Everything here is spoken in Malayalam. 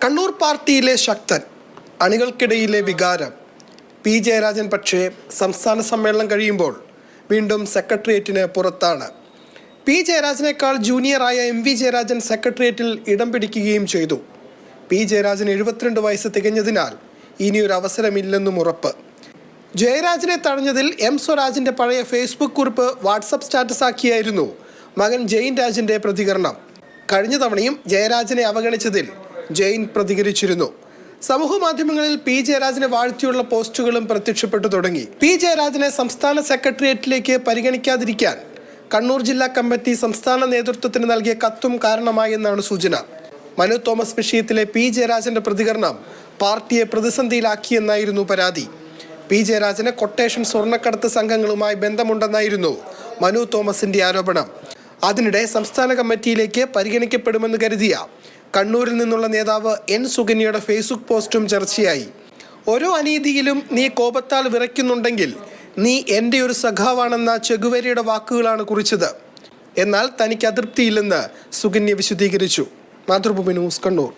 കണ്ണൂർ പാർട്ടിയിലെ ശക്തൻ, അണികൾക്കിടയിലെ വികാരം പി ജയരാജൻ പക്ഷേ സംസ്ഥാന സമ്മേളനം കഴിയുമ്പോൾ വീണ്ടും സെക്രട്ടേറിയറ്റിന് പുറത്താണ്. പി ജയരാജനേക്കാൾ ജൂനിയറായ MV ജയരാജൻ സെക്രട്ടേറിയറ്റിൽ ഇടം പിടിക്കുകയും ചെയ്തു. പി ജയരാജൻ 72 വയസ്സ് തികഞ്ഞതിനാൽ ഇനിയൊരു അവസരമില്ലെന്നും ഉറപ്പ്. ജയരാജനെ തടഞ്ഞതിൽ M സ്വരാജിൻ്റെ പഴയ ഫേസ്ബുക്ക് കുറിപ്പ് വാട്സപ്പ് സ്റ്റാറ്റസ് ആക്കിയായിരുന്നു മകൻ ജെയിൻ രാജിൻ്റെ പ്രതികരണം. കഴിഞ്ഞ തവണയും ജയരാജനെ അവഗണിച്ചതിൽ ജെയിൻ പ്രതികരിച്ചിരുന്നു. സമൂഹ മാധ്യമങ്ങളിൽ പി ജയരാജനെ വാഴ്ത്തിയുള്ള പോസ്റ്റുകളും പ്രത്യക്ഷപ്പെട്ടു തുടങ്ങി. പി ജയരാജനെ സംസ്ഥാന സെക്രട്ടേറിയറ്റിലേക്ക് പരിഗണിക്കാതിരിക്കാൻ കണ്ണൂർ ജില്ലാ കമ്മിറ്റി സംസ്ഥാന നേതൃത്വത്തിന് നൽകിയ കത്തും കാരണമായെന്നാണ് സൂചന. മനു തോമസ് വിഷയത്തിലെ പി ജയരാജന്റെ പ്രതികരണം പാർട്ടിയെ പ്രതിസന്ധിയിലാക്കിയെന്നായിരുന്നു പരാതി. പി ജയരാജന് കൊട്ടേഷൻ സ്വർണ്ണക്കടത്ത് സംഘങ്ങളുമായി ബന്ധമുണ്ടെന്നായിരുന്നു മനു തോമസിന്റെ ആരോപണം. അതിനിടെ സംസ്ഥാന കമ്മിറ്റിയിലേക്ക് പരിഗണിക്കപ്പെടുമെന്ന് കരുതിയ കണ്ണൂരിൽ നിന്നുള്ള നേതാവ് N സുകന്യയുടെ ഫേസ്ബുക്ക് പോസ്റ്റും ചർച്ചയായി. ഓരോ അനീതിയിലും നീ കോപത്താൽ വിറയ്ക്കുന്നുണ്ടെങ്കിൽ നീ എൻ്റെ ഒരു സഖാവാണെന്ന ചെഗുവേരയുടെ വാക്കുകളാണ് കുറിച്ചത്. എന്നാൽ തനിക്ക് അതൃപ്തിയില്ലെന്ന് സുകന്യ വിശദീകരിച്ചു. മാതൃഭൂമി ന്യൂസ്, കണ്ണൂർ.